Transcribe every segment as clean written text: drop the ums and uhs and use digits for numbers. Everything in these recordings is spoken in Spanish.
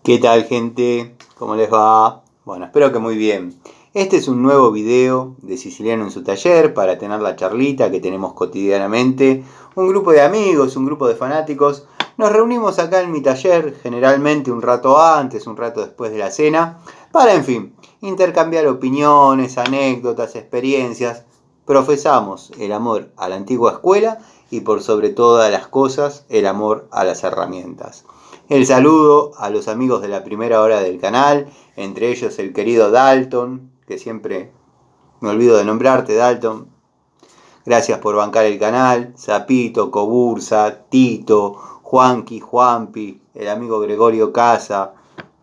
¿Qué tal, gente? ¿Cómo les va? Bueno, espero que muy bien. Este es un nuevo video de Siciliano en su taller para tener la charlita que tenemos cotidianamente. Un grupo de amigos, un grupo de fanáticos. Nos reunimos acá en mi taller, generalmente un rato antes, un rato después de la cena, para, en fin, intercambiar opiniones, anécdotas, experiencias. Profesamos el amor a la antigua escuela y por sobre todas las cosas, el amor a las herramientas. El saludo a los amigos de la primera hora del canal, entre ellos el querido Dalton, que siempre me olvido de nombrarte, Dalton. Gracias por bancar el canal. Zapito, Cobursa, Tito, Juanqui, Juanpi, el amigo Gregorio Casa,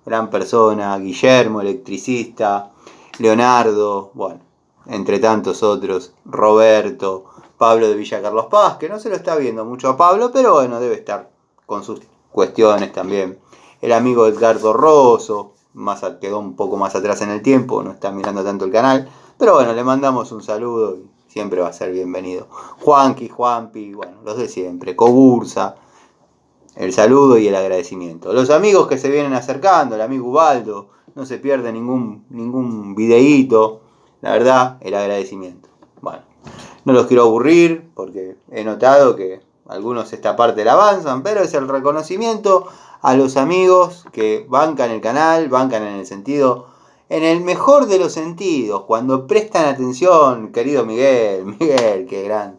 gran persona, Guillermo, electricista, Leonardo, bueno, entre tantos otros, Roberto, Pablo de Villa Carlos Paz, que no se lo está viendo mucho a Pablo, pero bueno, debe estar con sus cuestiones también. El amigo Edgardo Rosso, quedó un poco más atrás en el tiempo, no está mirando tanto el canal, pero bueno, le mandamos un saludo y siempre va a ser bienvenido. Juanqui, Juanpi, bueno, los de siempre, Cobursa, el saludo y el agradecimiento. Los amigos que se vienen acercando, el amigo Ubaldo, no se pierde ningún videíto, la verdad, el agradecimiento. Bueno, no los quiero aburrir porque he notado que algunos esta parte la avanzan, pero es el reconocimiento a los amigos que bancan el canal, bancan en el sentido, en el mejor de los sentidos, cuando prestan atención, querido Miguel, qué grande.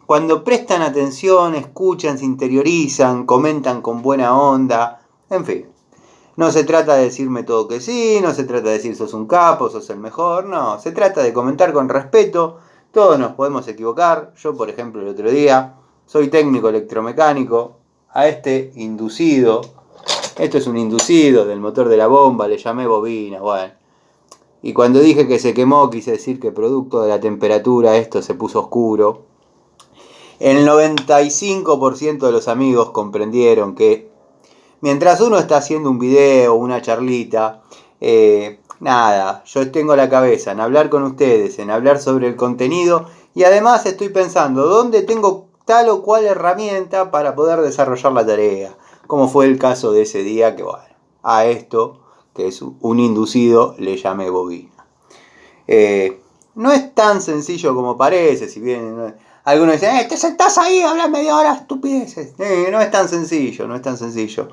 Cuando prestan atención, escuchan, se interiorizan, comentan con buena onda, en fin. No se trata de decirme todo que sí, no se trata de decir sos un capo, sos el mejor, no, se trata de comentar con respeto. Todos nos podemos equivocar. Yo, por ejemplo, el otro día soy técnico electromecánico. A este inducido, esto es un inducido del motor de la bomba, le llamé bobina, bueno. Y cuando dije que se quemó, quise decir que producto de la temperatura esto se puso oscuro. El 95% de los amigos comprendieron que mientras uno está haciendo un video, una charlita, yo tengo la cabeza en hablar con ustedes, en hablar sobre el contenido y además estoy pensando dónde tengo tal o cual herramienta para poder desarrollar la tarea, como fue el caso de ese día que, bueno, a esto, que es un inducido, le llamé bobina. No es tan sencillo como parece, si bien algunos dicen, te sentás ahí, hablas media hora, estupideces. No es tan sencillo, no es tan sencillo.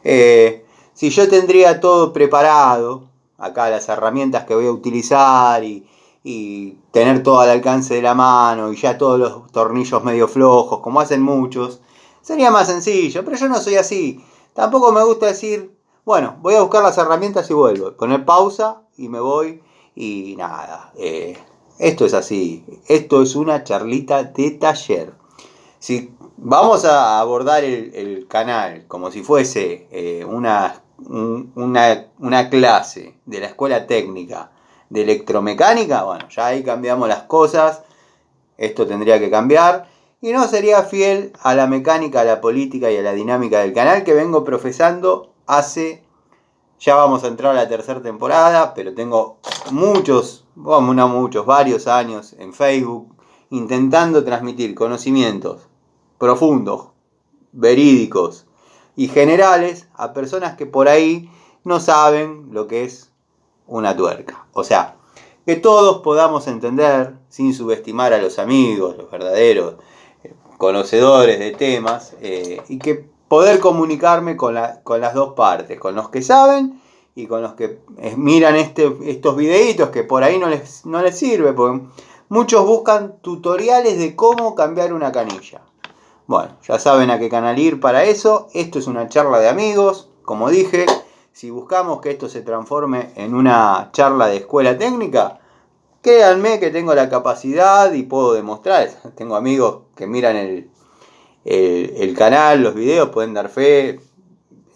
Si yo tendría todo preparado, acá las herramientas que voy a utilizar y tener todo al alcance de la mano y ya todos los tornillos medio flojos, como hacen muchos, sería más sencillo, pero yo no soy así. Tampoco me gusta decir, bueno, voy a buscar las herramientas y vuelvo, poner pausa y me voy y nada. Esto es así, esto es una charlita de taller. Si vamos a abordar el canal como si fuese una clase de la escuela técnica de electromecánica, bueno, ya ahí cambiamos las cosas, esto tendría que cambiar y no sería fiel a la mecánica, a la política y a la dinámica del canal que vengo profesando ya vamos a entrar a la tercera temporada, pero tengo varios años en Facebook intentando transmitir conocimientos profundos, verídicos y generales a personas que por ahí no saben lo que es una tuerca. O sea, que todos podamos entender, sin subestimar a los amigos, los verdaderos conocedores de temas, y que poder comunicarme con las dos partes, con los que saben y con los que miran estos videitos que por ahí no les sirve, porque muchos buscan tutoriales de cómo cambiar una canilla. Bueno, ya saben a qué canal ir para eso. Esto es una charla de amigos, como dije. Si buscamos que esto se transforme en una charla de escuela técnica, créanme que tengo la capacidad y puedo demostrar. Tengo amigos que miran el canal, los videos, pueden dar fe.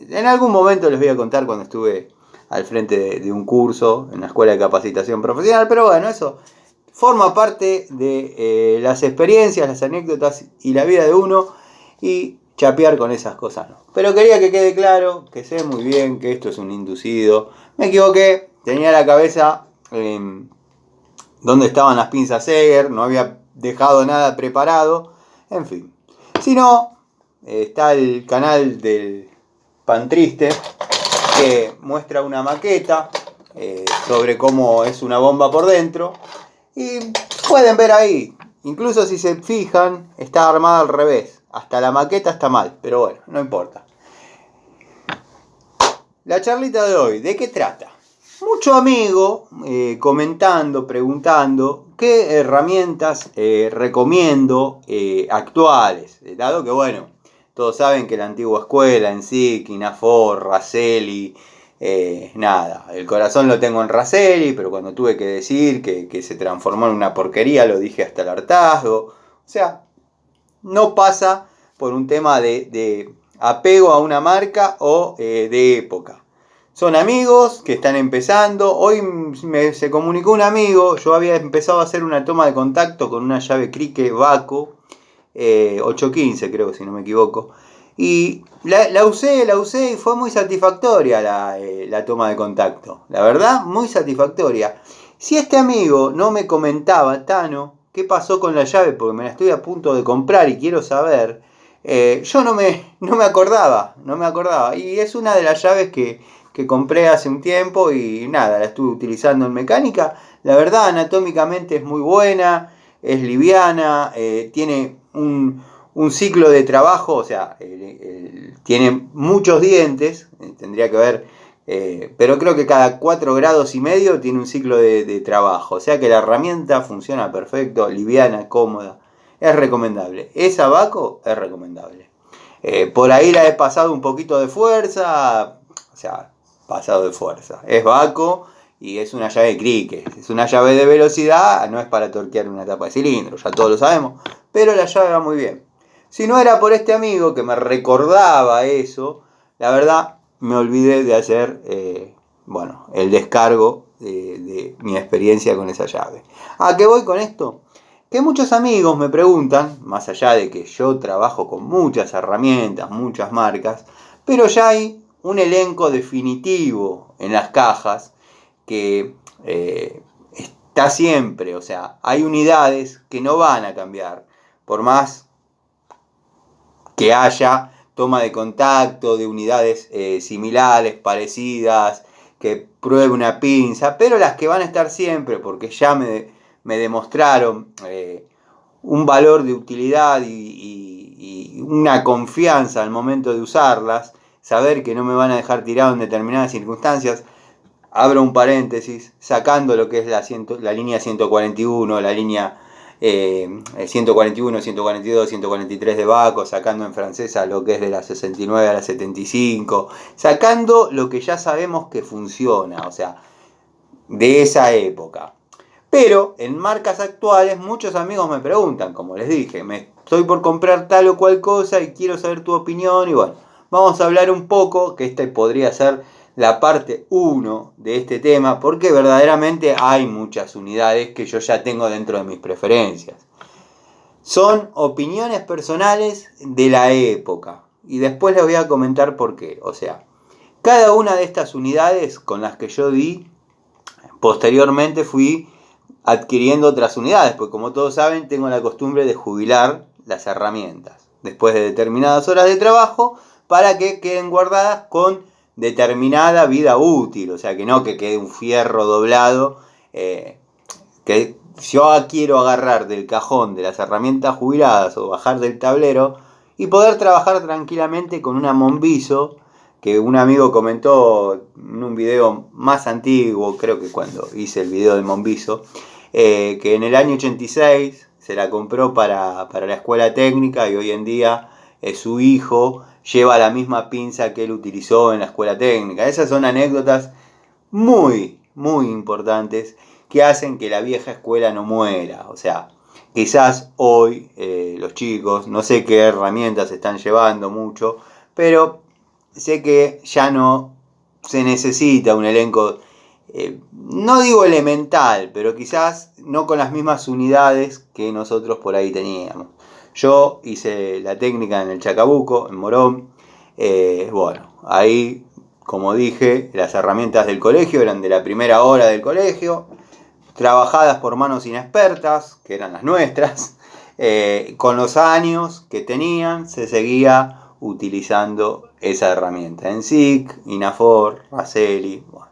En algún momento les voy a contar cuando estuve al frente de un curso en la escuela de capacitación profesional, pero bueno, eso forma parte de las experiencias, las anécdotas y la vida de uno, y chapear con esas cosas no. Pero quería que quede claro, que sé muy bien que esto es un inducido. Me equivoqué, tenía la cabeza donde estaban las pinzas Seger, no había dejado nada preparado, en fin. Si no, está el canal del Pan Triste, muestra una maqueta sobre cómo es una bomba por dentro. Y pueden ver ahí, incluso si se fijan, está armada al revés. Hasta la maqueta está mal, pero bueno, no importa. La charlita de hoy, ¿de qué trata? Mucho amigo comentando, preguntando qué herramientas recomiendo actuales. Dado que, bueno, todos saben que la antigua escuela, Ensic, Inafor, Raselli, nada, el corazón lo tengo en Raselli, pero cuando tuve que decir que se transformó en una porquería, lo dije hasta el hartazgo. O sea, no pasa por un tema de apego a una marca o de época. Son amigos que están empezando. Hoy se comunicó un amigo. Yo había empezado a hacer una toma de contacto con una llave Crique Vaco 815, creo, si no me equivoco. Y la usé y fue muy satisfactoria la toma de contacto. La verdad, muy satisfactoria. Si este amigo no me comentaba, Tano, qué pasó con la llave, porque me la estoy a punto de comprar y quiero saber, yo no me acordaba. Y es una de las llaves que compré hace un tiempo y nada, la estuve utilizando en mecánica. La verdad, anatómicamente es muy buena, es liviana, tiene un ciclo de trabajo, o sea, tiene muchos dientes, tendría que ver, pero creo que cada 4 grados y medio tiene un ciclo de trabajo, o sea que la herramienta funciona perfecto, liviana, cómoda, es recomendable. Esa Vaco es recomendable. Por ahí la he pasado un poquito de fuerza, o sea, pasado de fuerza. Es Vaco y es una llave Crique. Es una llave de velocidad, no es para torquear una tapa de cilindro, ya todos lo sabemos, pero la llave va muy bien. Si no era por este amigo que me recordaba eso, la verdad me olvidé de hacer el descargo de mi experiencia con esa llave. ¿A qué voy con esto? Que muchos amigos me preguntan, más allá de que yo trabajo con muchas herramientas, muchas marcas, pero ya hay un elenco definitivo en las cajas que está siempre, o sea, hay unidades que no van a cambiar, por más que haya toma de contacto de unidades similares, parecidas, que pruebe una pinza, pero las que van a estar siempre, porque ya me demostraron un valor de utilidad y una confianza al momento de usarlas, saber que no me van a dejar tirado en determinadas circunstancias. Abro un paréntesis, sacando lo que es la línea 141, la línea 141, 142, 143 de Vaco, sacando en francesa lo que es de la 69 a la 75, sacando lo que ya sabemos que funciona, o sea, de esa época. Pero en marcas actuales muchos amigos me preguntan, como les dije, me estoy por comprar tal o cual cosa y quiero saber tu opinión y bueno, vamos a hablar un poco, que esta podría ser la parte 1 de este tema, porque verdaderamente hay muchas unidades que yo ya tengo dentro de mis preferencias. Son opiniones personales de la época y después les voy a comentar por qué. O sea, cada una de estas unidades con las que yo di, posteriormente fui adquiriendo otras unidades, porque como todos saben, tengo la costumbre de jubilar las herramientas después de determinadas horas de trabajo para que queden guardadas con determinada vida útil, o sea que no que quede un fierro doblado, que yo quiero agarrar del cajón de las herramientas jubiladas o bajar del tablero y poder trabajar tranquilamente con una Monviso, que un amigo comentó en un video más antiguo, creo que cuando hice el video de Monviso, que en el año 86 se la compró para la escuela técnica y hoy en día su hijo lleva la misma pinza que él utilizó en la escuela técnica. Esas son anécdotas muy, muy importantes que hacen que la vieja escuela no muera. O sea, quizás hoy los chicos, no sé qué herramientas están llevando mucho, pero sé que ya no se necesita un elenco, no digo elemental, pero quizás no con las mismas unidades que nosotros por ahí teníamos. Yo hice la técnica en el Chacabuco, en Morón. Ahí, como dije, las herramientas del colegio eran de la primera hora del colegio, trabajadas por manos inexpertas, que eran las nuestras. Con los años que tenían, se seguía utilizando esa herramienta. ENSIC, Inafor, Raceli. Bueno,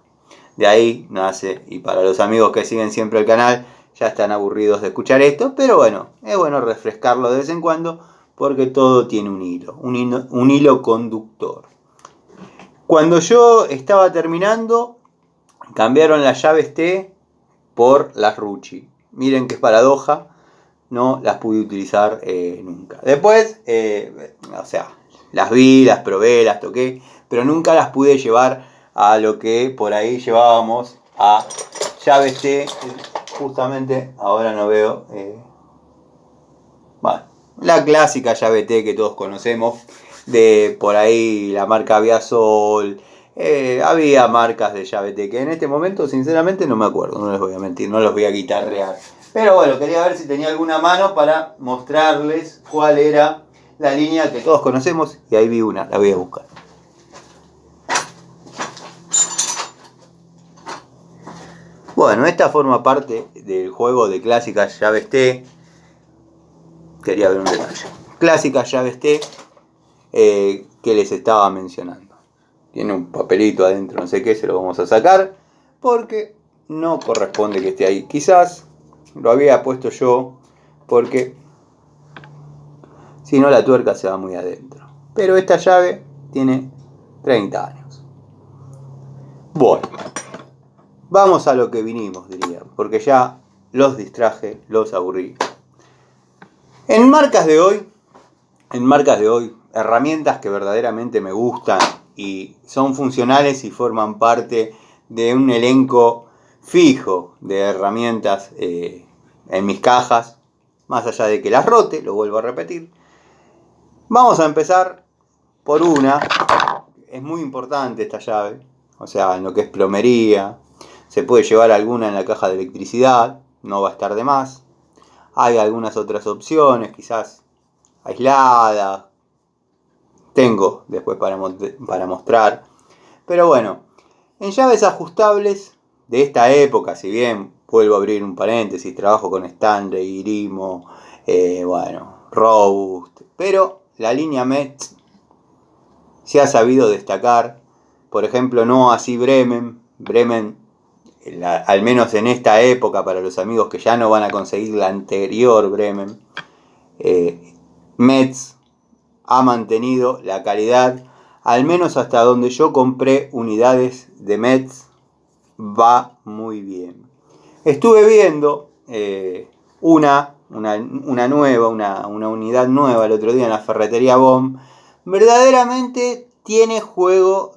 de ahí nace, y para los amigos que siguen siempre el canal, ya están aburridos de escuchar esto, pero bueno, es bueno refrescarlo de vez en cuando porque todo tiene un hilo conductor. Cuando yo estaba terminando, cambiaron las llaves T por las Rucci. Miren qué paradoja, no las pude utilizar nunca. Después, las vi, las probé, las toqué, pero nunca las pude llevar a lo que por ahí llevábamos a llaves T. Justamente ahora no veo. La clásica llave T que todos conocemos, de por ahí la marca Viasol. Había marcas de llave T que en este momento sinceramente no me acuerdo, no les voy a mentir, no los voy a guitarrear. Pero bueno, quería ver si tenía alguna mano para mostrarles cuál era la línea que todos conocemos, y ahí vi una, la voy a buscar. Bueno, esta forma parte del juego de clásicas llaves T. Quería ver un detalle. Clásicas llaves T que les estaba mencionando. Tiene un papelito adentro, no sé qué, se lo vamos a sacar porque no corresponde que esté ahí. Quizás lo había puesto yo porque si no la tuerca se va muy adentro. Pero esta llave tiene 30 años. Bueno, vamos a lo que vinimos, diría, porque ya los distraje, los aburrí. En marcas de hoy, herramientas que verdaderamente me gustan y son funcionales y forman parte de un elenco fijo de herramientas en mis cajas, más allá de que las rote, lo vuelvo a repetir. Vamos a empezar por una, es muy importante esta llave, o sea, en lo que es plomería, se puede llevar alguna en la caja de electricidad, no va a estar de más. Hay algunas otras opciones, quizás aisladas, tengo después para mostrar. Pero bueno, en llaves ajustables de esta época, si bien vuelvo a abrir un paréntesis, trabajo con Stanley, Irimo, Robust, pero la línea Metz se ha sabido destacar. Por ejemplo, no así Bremen, al menos en esta época, para los amigos que ya no van a conseguir la anterior Bremen, Metz ha mantenido la calidad, al menos hasta donde yo compré unidades de Metz, va muy bien. Estuve viendo una unidad nueva el otro día en la ferretería BOM. Verdaderamente tiene juego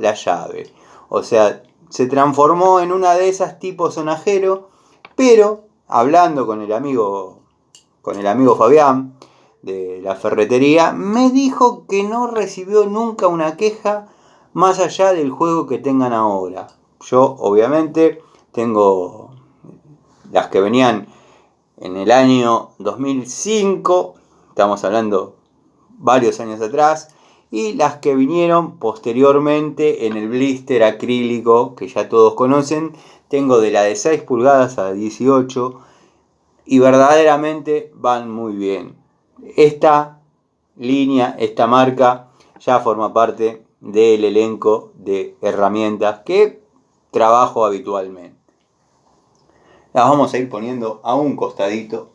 la llave. O sea, se transformó en una de esas tipo sonajero, pero hablando con el amigo Fabián de la ferretería, me dijo que no recibió nunca una queja más allá del juego que tengan ahora. Yo obviamente tengo las que venían en el año 2005, estamos hablando varios años atrás, y las que vinieron posteriormente en el blister acrílico que ya todos conocen. Tengo de la de 6 pulgadas a 18 y verdaderamente van muy bien. Esta línea, esta marca ya forma parte del elenco de herramientas que trabajo habitualmente. Las vamos a ir poniendo a un costadito.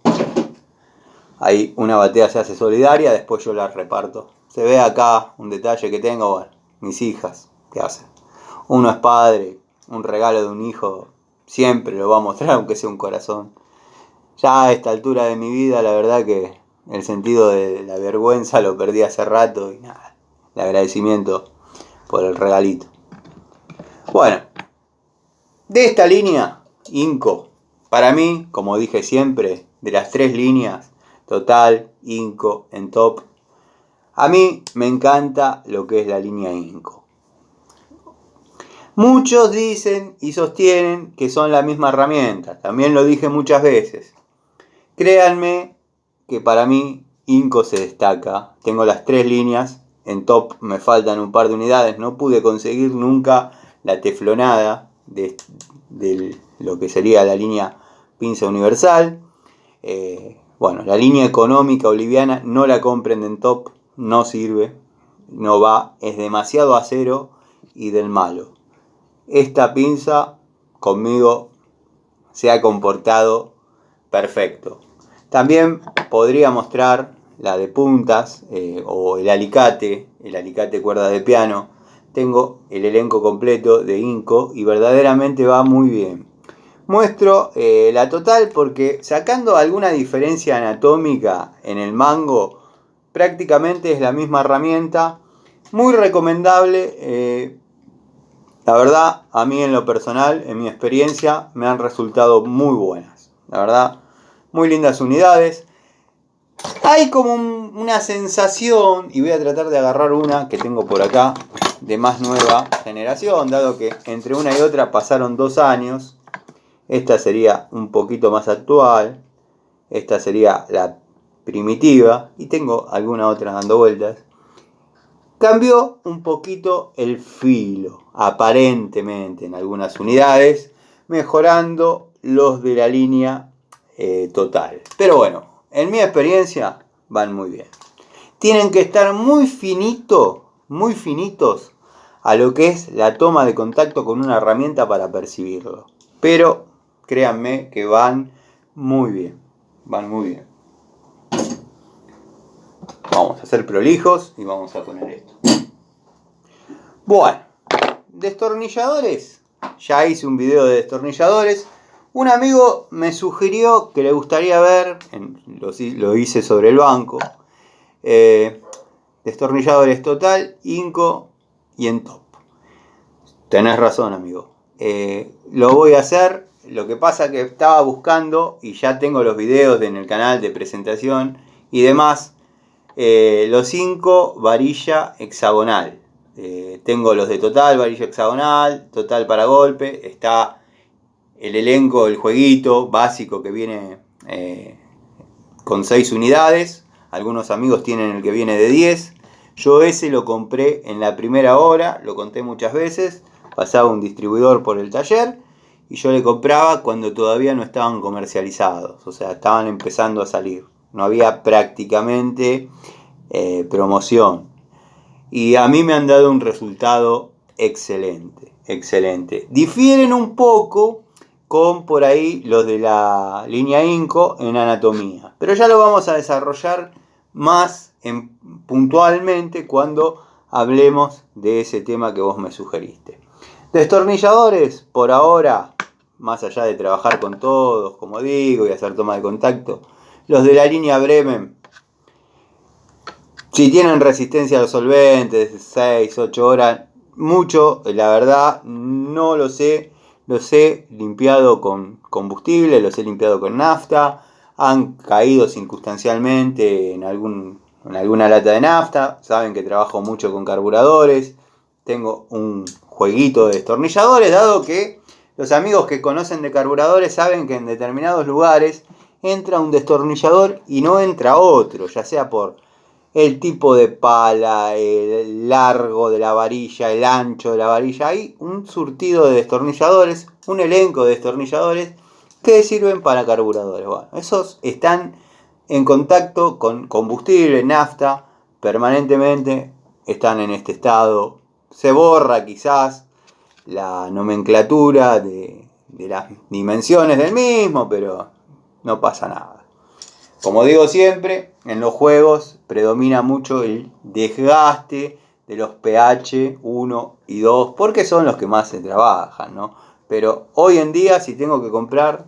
Ahí una batea se hace solidaria, después yo la reparto. Se ve acá un detalle que tengo, bueno, mis hijas, ¿qué hacen? Uno es padre, un regalo de un hijo, siempre lo va a mostrar, aunque sea un corazón. Ya a esta altura de mi vida, la verdad que el sentido de la vergüenza lo perdí hace rato y nada, el agradecimiento por el regalito. Bueno, de esta línea, Inco, para mí, como dije siempre, de las 3 líneas, Total, Inco, en top, a mí me encanta lo que es la línea Inco. Muchos dicen y sostienen que son la misma herramienta, también lo dije muchas veces. Créanme que para mí Inco se destaca. Tengo las 3 líneas, en top me faltan un par de unidades, no pude conseguir nunca la teflonada de lo que sería la línea pinza universal. La línea económica o liviana no la compren en top, no sirve. no va, es demasiado acero y del malo. Esta pinza conmigo se ha comportado perfecto. También podría mostrar la de puntas o el alicate cuerda de piano. Tengo el elenco completo de Inco y verdaderamente va muy bien. Muestro la total porque sacando alguna diferencia anatómica en el mango, prácticamente es la misma herramienta. Muy recomendable. La verdad, a mí en lo personal, en mi experiencia, me han resultado muy buenas. La verdad, muy lindas unidades. Hay como una sensación, y voy a tratar de agarrar una que tengo por acá, de más nueva generación, dado que entre una y otra pasaron 2 años. Esta sería un poquito más actual. Esta sería la primitiva. Y tengo alguna otra dando vueltas. Cambió un poquito el filo, aparentemente en algunas unidades, mejorando los de la línea total. Pero bueno, en mi experiencia van muy bien. Tienen que estar muy finitos a lo que es la toma de contacto con una herramienta para percibirlo. Pero créanme que van muy bien, van muy bien. Vamos a ser prolijos y vamos a poner esto. Bueno, destornilladores. Ya hice un video de destornilladores. Un amigo me sugirió que le gustaría ver, lo hice sobre el banco, destornilladores Total, Inco y en Top. Tenés razón, amigo. Lo voy a hacer. Lo que pasa que estaba buscando y ya tengo los videos en el canal de presentación y demás. Los Inco varilla hexagonal. Tengo los de Total, varilla hexagonal, Total para golpe. Está el elenco, el jueguito básico que viene con 6 unidades. Algunos amigos tienen el que viene de 10. Yo ese lo compré en la primera hora, lo conté muchas veces. Pasaba un distribuidor por el taller y yo le compraba cuando todavía no estaban comercializados. O sea, estaban empezando a salir. No había prácticamente promoción. Y a mí me han dado un resultado excelente, excelente. Difieren un poco con por ahí los de la línea Inco en anatomía. Pero ya lo vamos a desarrollar más puntualmente cuando hablemos de ese tema que vos me sugeriste. Destornilladores, por ahora, más allá de trabajar con todos, como digo, y hacer toma de contacto, los de la línea Bremen, si tienen resistencia a los solventes, 6, 8 horas, mucho, la verdad, no lo sé. Los he limpiado con combustible, los he limpiado con nafta, han caído circunstancialmente en alguna lata de nafta. Saben que trabajo mucho con carburadores. Tengo un jueguito de destornilladores, dado que los amigos que conocen de carburadores saben que en determinados lugares entra un destornillador y no entra otro, ya sea por el tipo de pala, el largo de la varilla, el ancho de la varilla. Hay un surtido de destornilladores, un elenco de destornilladores que sirven para carburadores. Bueno, esos están en contacto con combustible, nafta, permanentemente están en este estado. Se borra quizás la nomenclatura de las dimensiones del mismo, pero no pasa nada. Como digo siempre, en los juegos predomina mucho el desgaste de los pH 1 y 2, porque son los que más se trabajan, ¿no? Pero hoy en día, si tengo que comprar,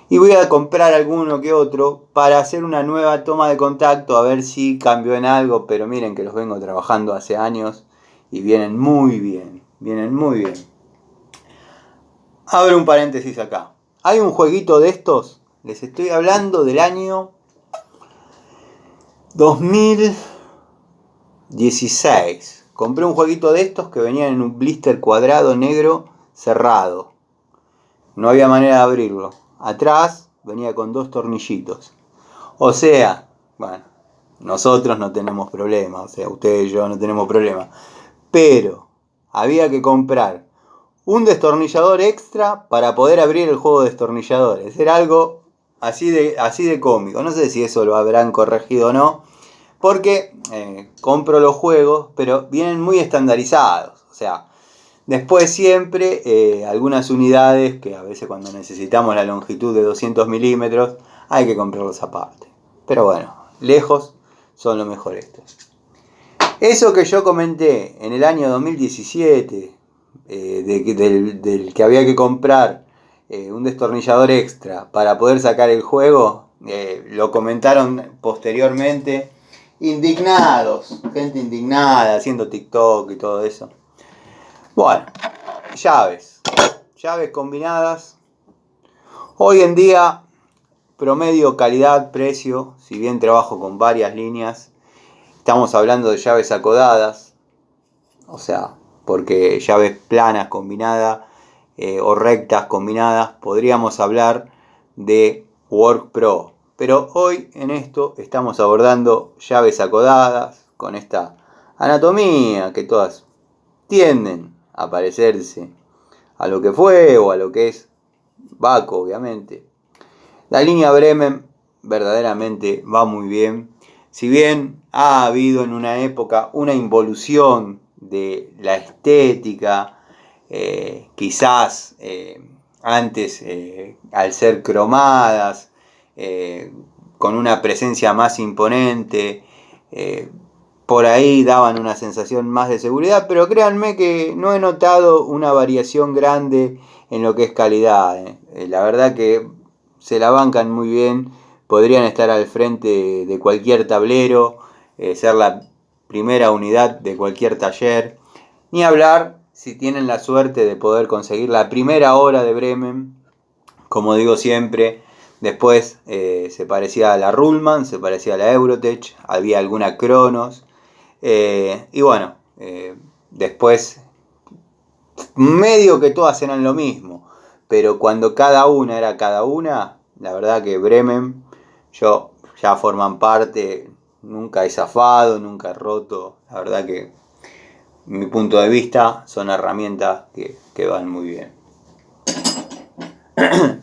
y voy a comprar alguno que otro para hacer una nueva toma de contacto, a ver si cambió en algo, pero miren que los vengo trabajando hace años y vienen muy bien, vienen muy bien. Abro un paréntesis acá. Hay un jueguito de estos. Les estoy hablando del año 2016. Compré un jueguito de estos que venían en un blister cuadrado negro cerrado. No había manera de abrirlo. Atrás venía con 2 tornillitos. O sea, bueno, nosotros no tenemos problema. O sea, ustedes y yo no tenemos problema. Pero había que comprar un destornillador extra para poder abrir el juego de destornilladores. Era algo así de cómico. No sé si eso lo habrán corregido o no, Porque compro los juegos, pero vienen muy estandarizados. O sea, después siempre algunas unidades que a veces cuando necesitamos la longitud de 200 milímetros hay que comprarlos aparte. Pero bueno, lejos son lo mejor estos. Eso que yo comenté en el año 2017, del que había que comprar un destornillador extra para poder sacar el juego, lo comentaron posteriormente indignados, gente indignada haciendo TikTok y todo eso. Bueno, llaves combinadas. Hoy en día, promedio calidad-precio, si bien trabajo con varias líneas, estamos hablando de llaves acodadas, o sea, porque llaves planas combinadas o rectas combinadas, podríamos hablar de Work Pro. Pero hoy en esto estamos abordando llaves acodadas con esta anatomía que todas tienden a parecerse a lo que fue o a lo que es Baco, obviamente. La línea Bremen verdaderamente va muy bien. Si bien ha habido en una época una involución de la estética, quizás antes al ser cromadas, con una presencia más imponente, por ahí daban una sensación más de seguridad, pero créanme que no he notado una variación grande en lo que es calidad. La verdad que se la bancan muy bien, podrían estar al frente de cualquier tablero, ser la primera unidad de cualquier taller, ni hablar si tienen la suerte de poder conseguir la primera hora de Bremen, como digo siempre. Después se parecía a la Ruhlmann, se parecía a la Eurotech, había alguna Kronos, y bueno, después medio que todas eran lo mismo, pero cuando cada una era cada una, la verdad que Bremen, yo ya forman parte, nunca he zafado, nunca he roto, la verdad que mi punto de vista son herramientas que van muy bien.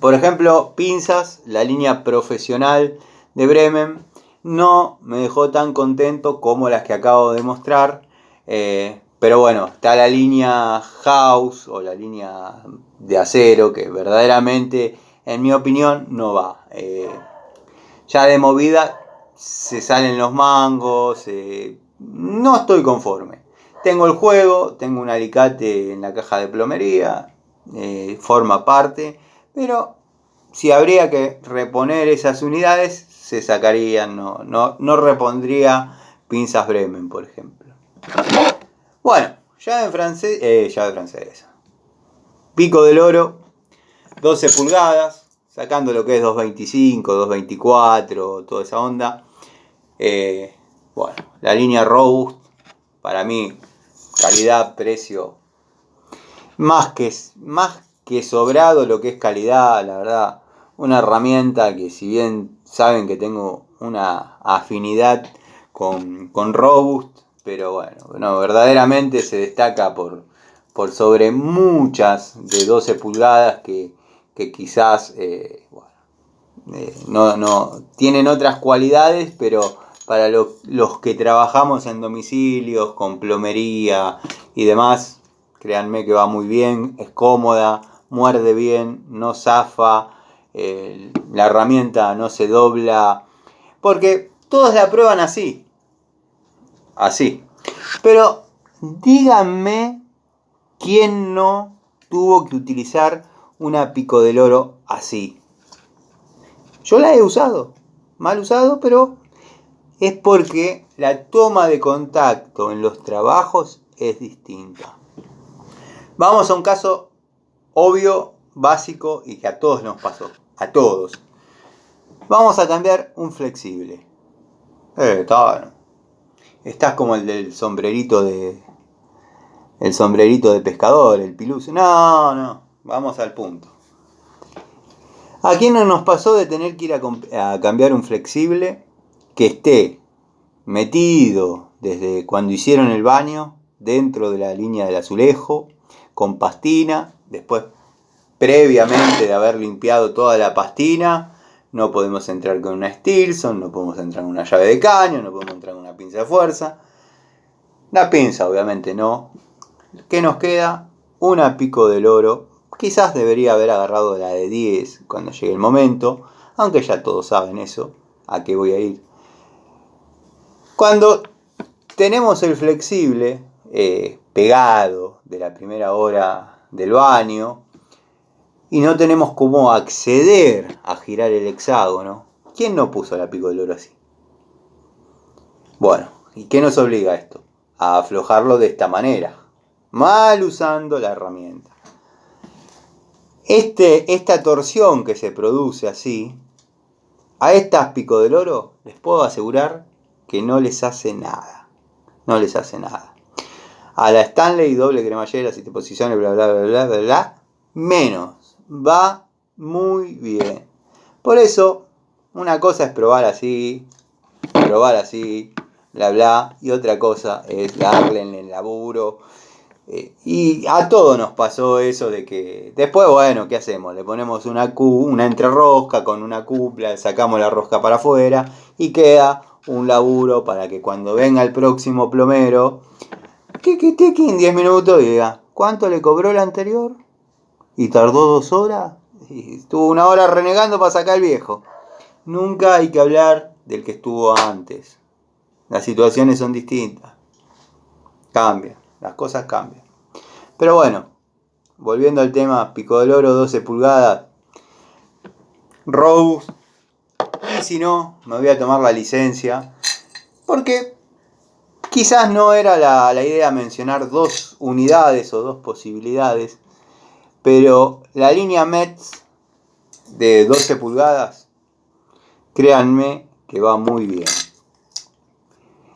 Por ejemplo, pinzas, la línea profesional de Bremen no me dejó tan contento como las que acabo de mostrar, pero bueno, está la línea House o la línea de acero que verdaderamente, en mi opinión, no va. Ya de movida se salen los mangos, no estoy conforme. Tengo el juego, tengo un alicate en la caja de plomería, forma parte, pero si habría que reponer esas unidades, se sacarían, no repondría pinzas Bremen, por ejemplo. Bueno, llave francesa. Pico del oro, 12 pulgadas, sacando lo que es 225, 224, toda esa onda. Bueno, la línea Robust, para mí, calidad, precio, más que sobrado lo que es calidad, la verdad. Una herramienta que, si bien saben que tengo una afinidad con Robust, pero bueno, no, verdaderamente se destaca por sobre muchas de 12 pulgadas que quizás no tienen otras cualidades, pero para los que trabajamos en domicilios, con plomería y demás, créanme que va muy bien, es cómoda, muerde bien, no zafa, la herramienta no se dobla, porque todos la prueban así. Pero díganme quién no tuvo que utilizar una pico del oro así. Yo la he usado, mal usado, pero es porque la toma de contacto en los trabajos es distinta. Vamos a un caso obvio, básico y que a todos nos pasó. A todos. Vamos a cambiar un flexible. Estás como el del sombrerito de... El sombrerito de pescador, el piluso. No, vamos al punto. ¿A quién no nos pasó de tener que ir a cambiar un flexible que esté metido desde cuando hicieron el baño, dentro de la línea del azulejo, con pastina, después previamente de haber limpiado toda la pastina, no podemos entrar con una Stilson, no podemos entrar con una llave de caño, no podemos entrar con una pinza de fuerza. La pinza obviamente no. ¿Qué nos queda? Una Pico del Oro. Quizás debería haber agarrado la de 10 cuando llegue el momento, aunque ya todos saben eso, a qué voy a ir. Cuando tenemos el flexible pegado de la primera hora del baño y no tenemos cómo acceder a girar el hexágono, ¿quién no puso la Pico del Oro así? Bueno, ¿y qué nos obliga a esto? A aflojarlo de esta manera, mal usando la herramienta. Esta torsión que se produce así, a estas Pico del Oro les puedo asegurar que no les hace nada. No les hace nada. A la Stanley doble cremallera, 7 posiciones, bla bla bla bla bla bla, menos. Va muy bien. Por eso, una cosa es probar así, bla bla, y otra cosa es darle en el laburo. Y a todos nos pasó eso de que después, bueno, ¿qué hacemos? Le ponemos una entrerosca con una cupla, sacamos la rosca para afuera y queda un laburo para que cuando venga el próximo plomero, en 10 minutos diga, ¿cuánto le cobró el anterior? Y tardó 2 horas y estuvo 1 hora renegando para sacar el viejo. Nunca hay que hablar del que estuvo antes. Las situaciones son distintas. Cambian, las cosas cambian. Pero bueno, volviendo al tema, Pico del Oro, 12 pulgadas, Rose, y si no, me voy a tomar la licencia, porque quizás no era la idea mencionar 2 unidades o 2 posibilidades, pero la línea Metz de 12 pulgadas, créanme que va muy bien.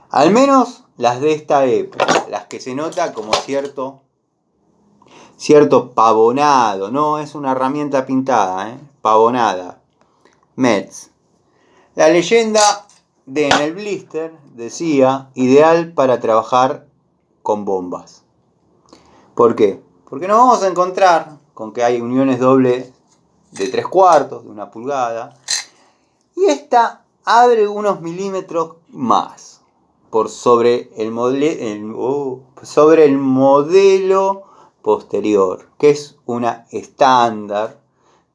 Al menos las de esta época, las que se nota como cierto pavonado, no es una herramienta pintada, pavonada. Metz. La leyenda en el blister decía ideal para trabajar con bombas. ¿Por qué? Porque nos vamos a encontrar con que hay uniones doble de 3/4, de 1 pulgada, y esta abre unos milímetros más por sobre el modelo posterior, que es una estándar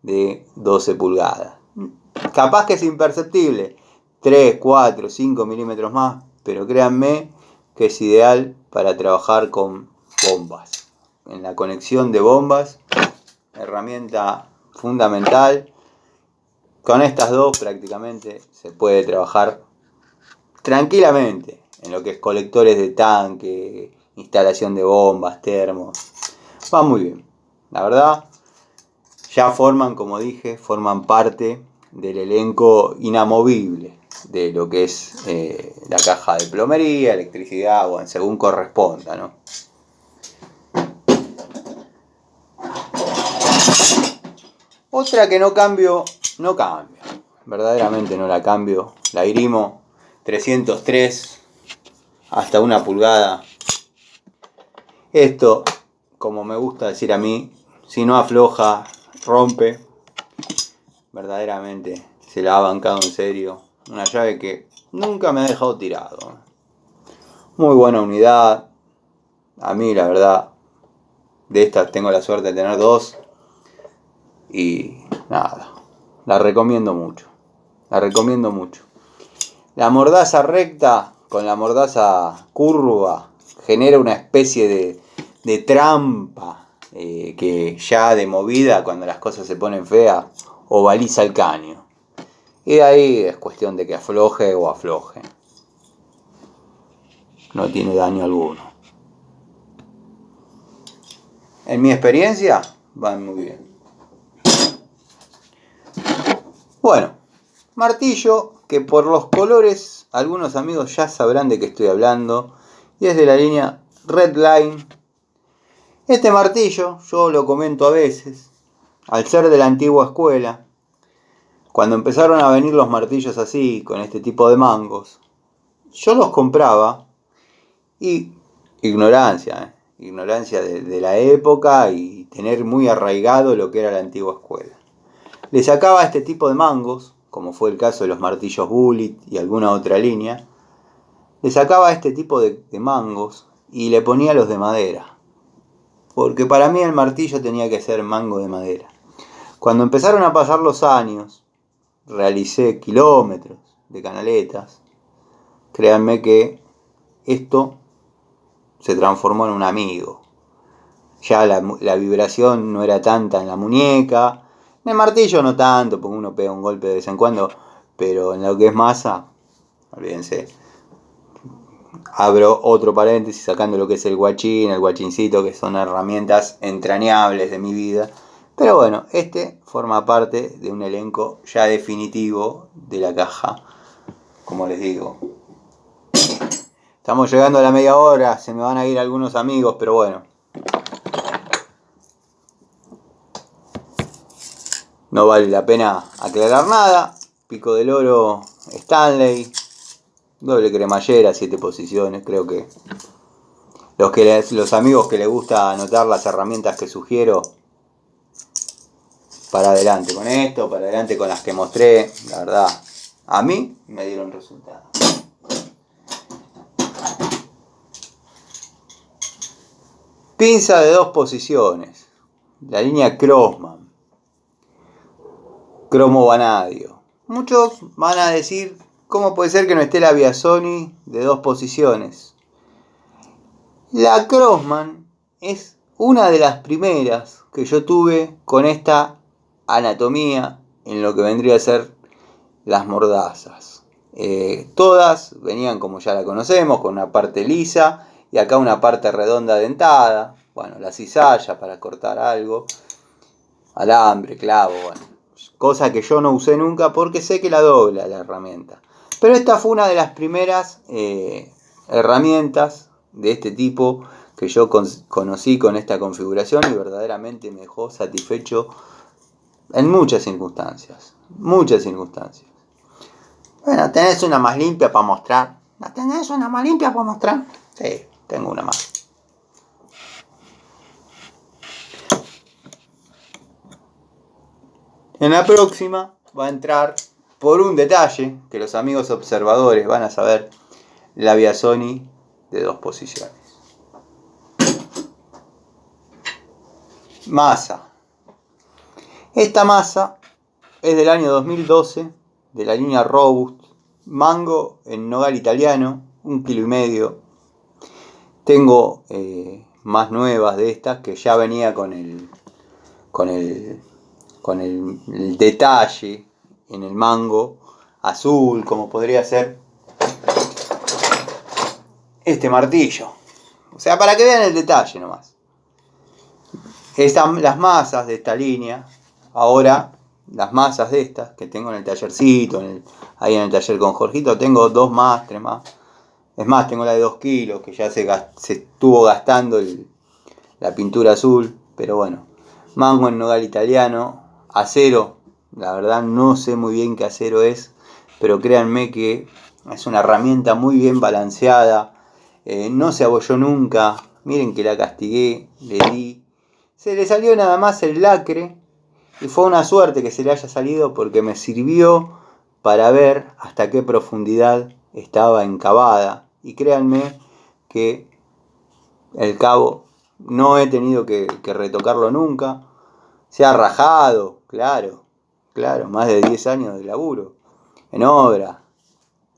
de 12 pulgadas. Capaz que es imperceptible, 3, 4, 5 milímetros más, pero créanme que es ideal para trabajar con bombas. En la conexión de bombas, herramienta fundamental. Con estas dos prácticamente se puede trabajar tranquilamente en lo que es colectores de tanque, instalación de bombas, termos. Va muy bien. La verdad, ya forman parte del elenco inamovible de lo que es la caja de plomería, electricidad, bueno, según corresponda, ¿no? Otra que no cambio, verdaderamente no la cambio, la Irimo 303 hasta 1 pulgada. Esto, como me gusta decir a mí, si no afloja, rompe. Verdaderamente se la ha bancado en serio. Una llave que nunca me ha dejado tirado. Muy buena unidad. A mí, la verdad, de estas tengo la suerte de tener 2. Y nada, la recomiendo mucho. La mordaza recta con la mordaza curva genera una especie de trampa que ya de movida, cuando las cosas se ponen feas, ovaliza el caño. Y de ahí es cuestión de que afloje o afloje. No tiene daño alguno. En mi experiencia, van muy bien. Bueno, martillo que por los colores algunos amigos ya sabrán de qué estoy hablando, y es de la línea Redline. Este martillo yo lo comento a veces, al ser de la antigua escuela, cuando empezaron a venir los martillos así, con este tipo de mangos, yo los compraba y ignorancia de la época y tener muy arraigado lo que era la antigua escuela. Le sacaba este tipo de mangos como fue el caso de los martillos Bullet y alguna otra línea, le sacaba este tipo de mangos y le ponía los de madera. Porque para mí el martillo tenía que ser mango de madera. Cuando empezaron a pasar los años, realicé kilómetros de canaletas. Créanme que esto se transformó en un amigo. Ya la vibración no era tanta en la muñeca. En el martillo no tanto, porque uno pega un golpe de vez en cuando. Pero en lo que es masa, olvídense. Abro otro paréntesis sacando lo que es el guachín, el guachincito, que son herramientas entrañables de mi vida. Pero bueno, este forma parte de un elenco ya definitivo de la caja, como les digo. Estamos llegando a la media hora, se me van a ir algunos amigos, pero bueno. No vale la pena aclarar nada. Pico del oro Stanley, doble cremallera, 7 posiciones. Creo que los amigos que les gusta anotar las herramientas que sugiero, para adelante con esto, para adelante con las que mostré. La verdad, a mí me dieron resultados. Pinza de 2 posiciones, la línea Crossman, cromo vanadio. Muchos van a decir, ¿cómo puede ser que no esté la Biasoni de 2 posiciones? La Crossman es una de las primeras que yo tuve con esta anatomía en lo que vendría a ser las mordazas. Todas venían, como ya la conocemos, con una parte lisa y acá una parte redonda dentada. Bueno, la cizalla para cortar algo, alambre, clavo, bueno, cosa que yo no usé nunca porque sé que la dobla la herramienta. Pero esta fue una de las primeras herramientas de este tipo que yo conocí con esta configuración y verdaderamente me dejó satisfecho en muchas circunstancias. Muchas circunstancias. Bueno, ¿tenés una más limpia para mostrar? ¿No tenés una más limpia para mostrar? Sí, tengo una más. En la próxima va a entrar, por un detalle que los amigos observadores van a saber, la Biasoni de 2 posiciones. Masa. Esta masa es del año 2012, de la línea Robust, mango en nogal italiano, 1,5 kilos. Tengo más nuevas de estas que ya venía con el detalle en el mango azul, como podría ser este martillo. O sea, para que vean el detalle nomás. Las masas de esta línea, ahora las masas de estas que tengo en el tallercito, ahí en el taller con Jorgito, tengo 2 más, 3 más. Es más, tengo la de 2 kilos, que ya se estuvo gastando la pintura azul, pero bueno. Mango en nogal italiano, acero, la verdad no sé muy bien qué acero es, pero créanme que es una herramienta muy bien balanceada, no se abolló nunca, miren que la castigué, le di, se le salió nada más el lacre, y fue una suerte que se le haya salido porque me sirvió para ver hasta qué profundidad estaba encavada, y créanme que el cabo no he tenido que retocarlo nunca. Se ha rajado, claro, más de 10 años de laburo, en obra,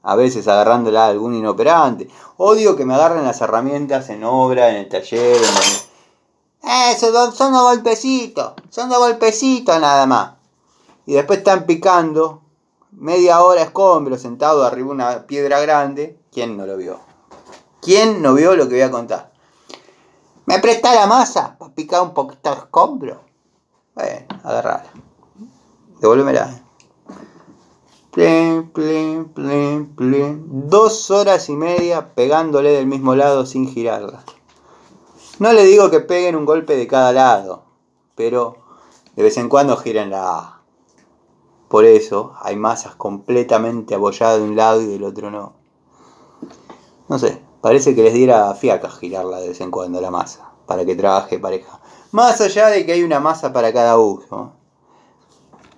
a veces agarrándola a algún inoperante. Odio que me agarren las herramientas en obra, en el taller, son de golpecitos nada más. Y después están picando, media hora escombro, sentado arriba de una piedra grande. ¿Quién no lo vio? ¿Quién no vio lo que voy a contar? ¿Me presta la masa para picar un poquito de escombro? Bueno, agarrala. Devuélvemela. Plin, plin, plin, plin. 2 horas y media pegándole del mismo lado sin girarla. No le digo que peguen un golpe de cada lado, pero de vez en cuando gírenla. Por eso hay masas completamente abolladas de un lado y del otro no. No sé, parece que les diera fiaca girarla de vez en cuando la masa, para que trabaje pareja. Más allá de que hay una masa para cada uso.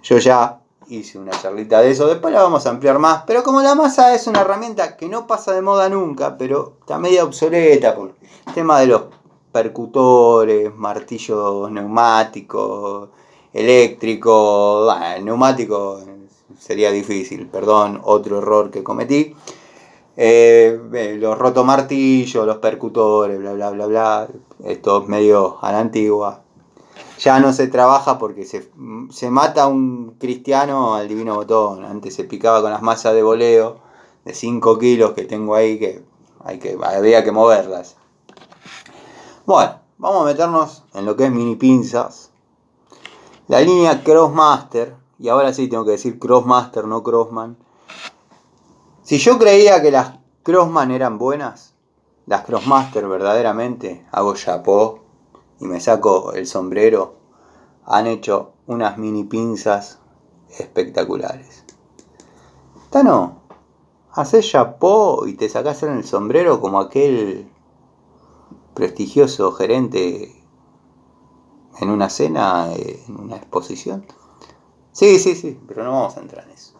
Yo ya hice una charlita de eso, después la vamos a ampliar más, pero como la masa es una herramienta que no pasa de moda nunca, pero está media obsoleta por el tema de los percutores, martillos neumáticos, eléctricos, bueno, el neumático sería difícil, perdón, otro error que cometí. Los rotomartillos, los percutores, bla bla bla bla, esto es medio a la antigua. Ya no se trabaja porque se mata un cristiano al divino botón. Antes se picaba con las masas de voleo de 5 kilos que tengo ahí que había que moverlas. Bueno, vamos a meternos en lo que es mini pinzas. La línea Crossmaster, y ahora sí tengo que decir Crossmaster, no Crossman. Si yo creía que las Crossman eran buenas, las Crossmaster verdaderamente, hago chapó y me saco el sombrero, han hecho unas mini pinzas espectaculares. Tano, haces chapó y te sacás en el sombrero como aquel prestigioso gerente en una cena, en una exposición. Sí, pero no vamos a entrar en eso.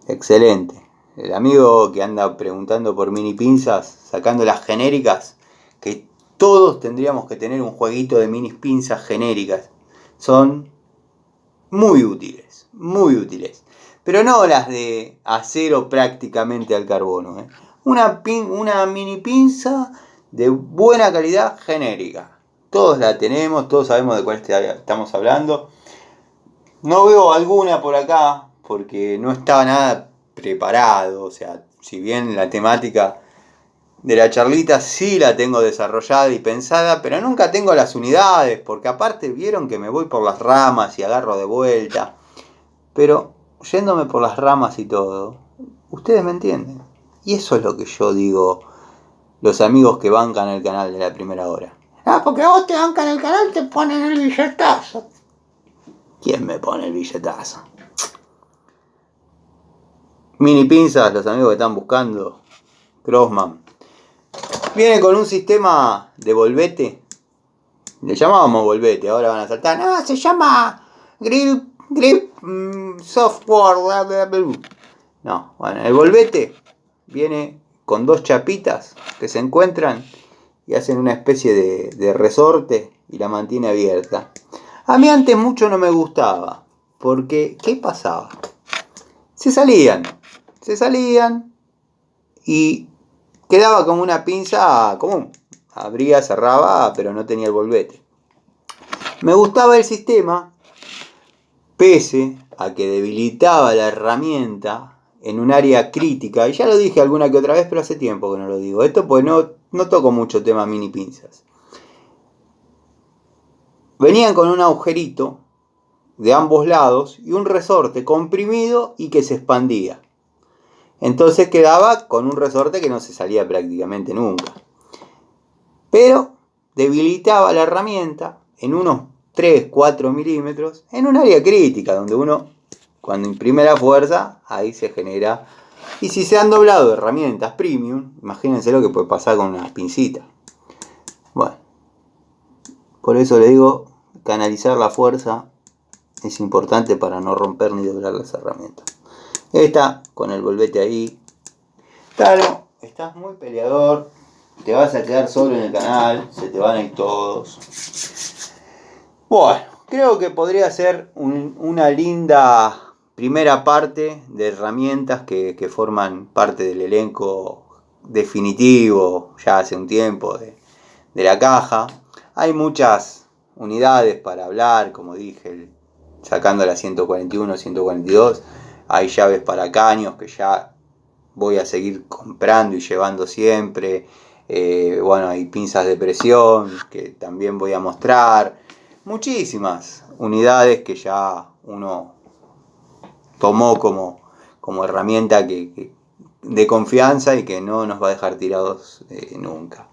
Excelente. El amigo que anda preguntando por mini pinzas, sacando las genéricas, que todos tendríamos que tener un jueguito de mini pinzas genéricas. Son muy útiles, muy útiles. Pero no las de acero prácticamente al carbono. Una mini pinza de buena calidad genérica. Todos la tenemos, todos sabemos de cuál estamos hablando. No veo alguna por acá porque no estaba nada preparado. O sea, si bien la temática de la charlita sí la tengo desarrollada y pensada, pero nunca tengo las unidades, porque aparte vieron que me voy por las ramas y agarro de vuelta. Pero yéndome por las ramas y todo, ustedes me entienden. Y eso es lo que yo digo, los amigos que bancan el canal de la primera hora. Ah, porque vos te bancan el canal, te ponen el billetazo. ¿Quién me pone el billetazo? Mini pinzas, los amigos que están buscando, Crossman. Viene con un sistema de volvete. Le llamábamos volvete, ahora van a saltar. No, se llama grip software. Bla, bla, bla. No, bueno, el volvete viene con 2 chapitas que se encuentran y hacen una especie de resorte y la mantiene abierta. A mí antes mucho no me gustaba, porque ¿qué pasaba? Se salían y quedaba como una pinza común. Abría, cerraba, pero no tenía el volvete. Me gustaba el sistema, pese a que debilitaba la herramienta en un área crítica. Y ya lo dije alguna que otra vez, pero hace tiempo que no lo digo. Esto pues no toco mucho tema mini pinzas. Venían con un agujerito de ambos lados y un resorte comprimido y que se expandía. Entonces quedaba con un resorte que no se salía prácticamente nunca. Pero debilitaba la herramienta en unos 3-4 milímetros en un área crítica donde uno, cuando imprime la fuerza, ahí se genera. Y si se han doblado herramientas premium, imagínense lo que puede pasar con unas pincitas. Bueno, por eso le digo, canalizar la fuerza es importante para no romper ni doblar las herramientas. Esta, con el volvete ahí. Claro, estás muy peleador, te vas a quedar solo en el canal, se te van a ir todos. Bueno, creo que podría ser una linda primera parte de herramientas que forman parte del elenco definitivo, ya hace un tiempo, de la caja. Hay muchas unidades para hablar, como dije, sacando la 141, 142. Hay llaves para caños que ya voy a seguir comprando y llevando siempre. Bueno, hay pinzas de presión que también voy a mostrar. Muchísimas unidades que ya uno tomó como herramienta de confianza y que no nos va a dejar tirados nunca.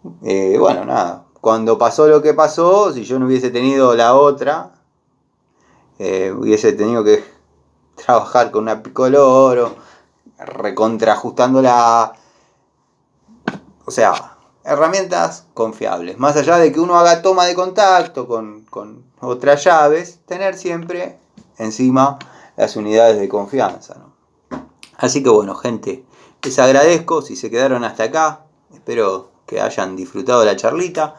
Bueno, nada. Cuando pasó lo que pasó, si yo no hubiese tenido la otra, hubiese tenido que trabajar con una picoloro, recontraajustándola. O sea, herramientas confiables. Más allá de que uno haga toma de contacto con otras llaves, tener siempre encima las unidades de confianza, ¿no? Así que bueno, gente, les agradezco si se quedaron hasta acá. Espero que hayan disfrutado la charlita.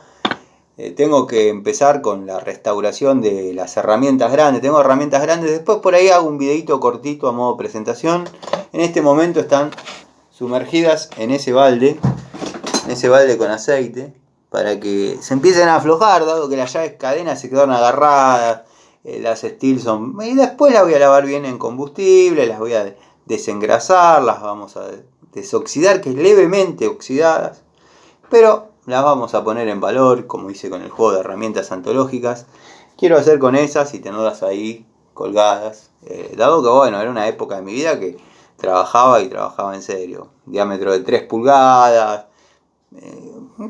Tengo que empezar con la restauración de las herramientas grandes. Tengo herramientas grandes. Después por ahí hago un videito cortito a modo presentación. En este momento están sumergidas en ese balde con aceite, para que se empiecen a aflojar, dado que las llaves cadenas se quedaron agarradas, las steel son... Y después las voy a lavar bien en combustible, las voy a desengrasar, las vamos a desoxidar, que es levemente oxidadas, pero las vamos a poner en valor, como hice con el juego de herramientas antológicas. Quiero hacer con esas y tenerlas ahí colgadas, dado que bueno, era una época de mi vida que trabajaba en serio. Diámetro de 3 pulgadas,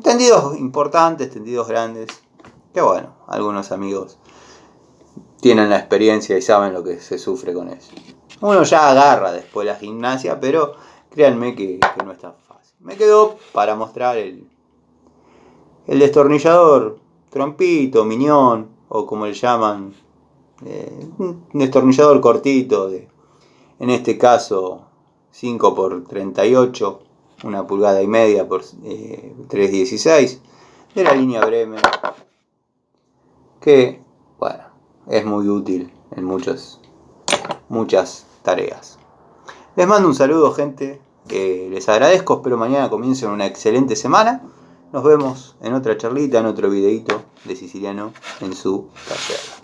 tendidos importantes, tendidos grandes, que bueno, algunos amigos tienen la experiencia y saben lo que se sufre con eso. Uno ya agarra después la gimnasia, pero créanme que no es tan fácil. Me quedó para mostrar el destornillador trompito, miñón, o como le llaman, un destornillador cortito, en este caso 5x38, 1,5 pulgadas por 3,16, de la línea Bremen, que bueno, es muy útil en muchas tareas. Les mando un saludo, gente, les agradezco, espero mañana comiencen una excelente semana. Nos vemos en otra charlita, en otro videito de Siciliano en su taller.